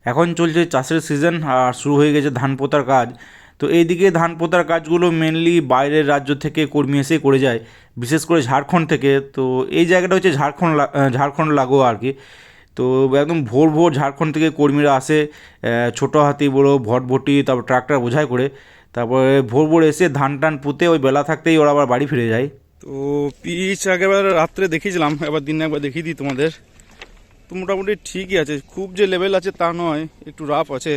এখন চলছে চাষের সিজন আর শুরু হয়ে গেছে ধান পোঁতার কাজ। তো এইদিকে ধান পোঁতার কাজগুলো মেনলি বাইরের রাজ্য থেকে কর্মী এসেই করে যায়, বিশেষ করে ঝাড়খণ্ড থেকে। তো এই জায়গাটা হচ্ছে ঝাড়খণ্ড লাগোয়া আর কি। তো একদম ভোর ভোর ঝাড়খণ্ড থেকে কর্মীরা আসে, ছোটো হাতি বড় ভটভটি তারপর ট্রাক্টর বোঝাই করে, তারপরে ভোর ভোর এসে ধান টান পুঁতে ওই বেলা থাকতেই ওরা আবার বাড়ি ফিরে যায়। তো পিচ আগেবার রাত্রে দেখিয়েছিলাম, এবার দিনে একবার দেখিয়ে দিই তোমাদের। তো মোটামুটি ঠিকই আছে, খুব যে লেভেল আছে তা নয়, একটু রাফ আছে।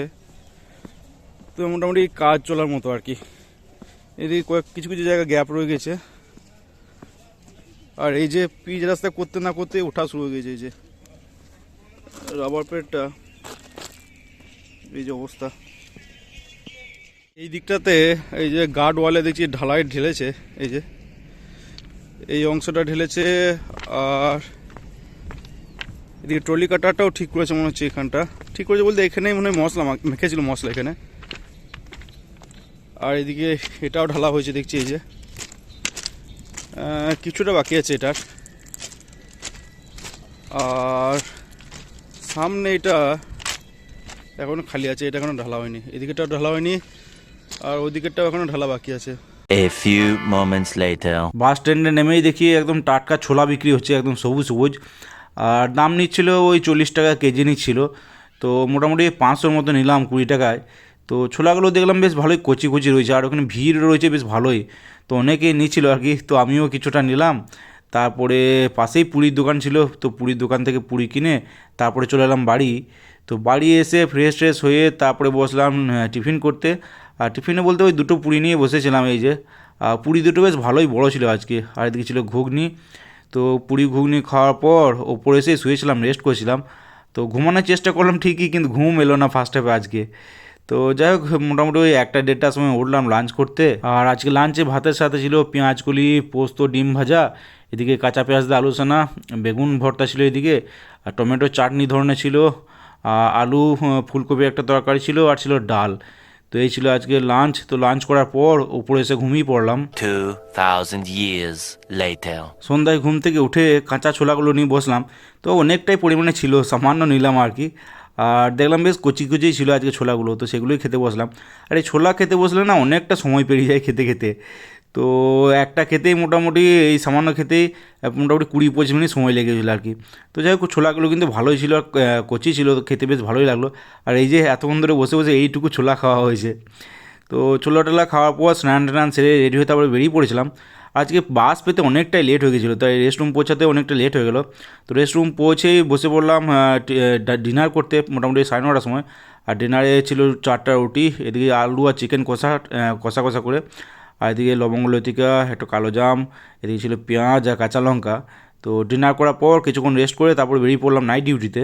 তো মোটামুটি কাজ চলার মতো আর কি। এদিকে কিছু কিছু জায়গায় গ্যাপ রয়ে গেছে। আর এই যে পিচ রাস্তা করতে না করতে ওঠা শুরু হয়ে গেছে, এই যে রাবার প্লেটটা, এই যে অবস্থা। এই দিকটাতে এই যে গার্ড ওয়ালে দেখছি ঢালাই ঢেলেছে, এই যে এই অংশটা ঢেলেছে। আর এদিকে ট্রলি কাটারটাও ঠিক করেছে মনে হচ্ছে, এখানটা ঠিক করেছে বলতে এখানেই মনে হয় মশলা মেখেছিল মশলা এখানে। আর এদিকে এটাও ঢালা হয়েছে দেখছি, এই যে কিছুটা বাকি আছে এটার। আর সামনে এটা এখনো খালি আছে, এটা এখনো ঢালা হয়নি, এদিকেটাও ঢালা হয়নি, আর ওইদিকেরটাও এখনো ঢালা বাকি আছে। A few moments later. বাস স্ট্যান্ডে নেমেই দেখি একদম টাটকা ছোলা বিক্রি হচ্ছে, একদম সবুজ সবুজ। আর দাম নিচ্ছিল ওই 40 টাকা কেজি নিচ্ছিল। তো মোটামুটি 500-র মতো নিলাম 20 টাকায়। তো ছোলাগুলো দেখলাম বেশ ভালোই কচি কচি রয়েছে, আর ওখানে ভিড় রয়েছে বেশ ভালোই। তো অনেকেই নিচ্ছিল আর কি, তো আমিও কিছুটা নিলাম। তারপরে পাশেই পুরীর দোকান ছিল, তো পুরীর দোকান থেকে পুরি কিনে তারপরে চলে এলাম বাড়ি। তো বাড়ি এসে ফ্রেশ ট্রেশ হয়ে তারপরে বসলাম টিফিন করতে। আর টিফিনে বলতে ওই দুটো পুরি নিয়ে বসেছিলাম, এই যে পুরি দুটো বেশ ভালোই বড় ছিল আজকে। আর এদিকে ছিল ঘুগনি। তো পুরি ঘুগনি খাওয়ার পর ওপরে এসে শুয়েছিলাম, রেস্ট করেছিলাম। তো ঘুমানোর চেষ্টা করলাম ঠিকই, কিন্তু ঘুম এলো না ফার্স্ট হাফে আজকে। তো যাই হোক, মোটামুটি ওই 1-1:30টার সময় উঠলাম লাঞ্চ করতে। আর আজকে লাঞ্চে ভাতের সাথে ছিল পেঁয়াজকলি, পোস্ত, ডিম ভাজা, এদিকে কাঁচা পেঁয়াজ দিয়ে আলু সানা, বেগুন ভর্তা ছিল এদিকে, আর টমেটো চাটনি ধরনের ছিল, আলু ফুলকপি একটা তরকারি ছিল, আর ছিল ডাল। তো এই ছিল আজকে লাঞ্চ। তো লাঞ্চ করার পর উপরে এসে ঘুমিয়ে পড়লাম। 2000 years later. সন্ধ্যায় ঘুম থেকে উঠে কাঁচা ছোলাগুলো নিয়ে বসলাম। তো অনেকটাই পরিমাণে ছিল, সামান্য নিলাম আর কি। আর দেখলাম বেশ কচি কচিই ছিল আজকে ছোলাগুলো, তো সেগুলোই খেতে বসলাম। আর এই ছোলা খেতে বসলে না অনেকটা সময় পেরিয়ে যায় খেতে খেতে। তো একটা খেতেই মোটামুটি, এই সামান্য খেতেই মোটামুটি 20-25 মিনিট সময় লেগেছিলো আর কি। তো যাই হোক, ছোলাগুলো কিন্তু ভালোই ছিল, আর কচি ছিল, তো খেতে বেশ ভালোই লাগলো। আর এই যে এতক্ষণ ধরে বসে বসে এইটুকু ছোলা খাওয়া হয়েছে। তো ছোলা টোলা খাওয়ার পর স্নান টান সেরে রেডি হয়ে তারপরে বেরিয়ে পড়েছিলাম। আজকে বাস পেতে অনেকটাই লেট হয়ে গেছিলো, তাই রেস্ট রুম পৌঁছাতে অনেকটা লেট হয়ে গেলো। তো রেস্ট রুম পৌঁছেই বসে পড়লাম ডিনার করতে মোটামুটি 9:30টার সময়। আর ডিনারে ছিল 4টা রুটি, এদিকে আলু আর চিকেন কষা কষা কষা করে, আর এদিকে লবঙ্গ লতিকা, একটু কালো জাম, এদিকে ছিল পেঁয়াজ আর কাঁচা লঙ্কা। তো ডিনার করার পর কিছুক্ষণ রেস্ট করে তারপর বেরিয়ে পড়লাম নাইট ডিউটিতে।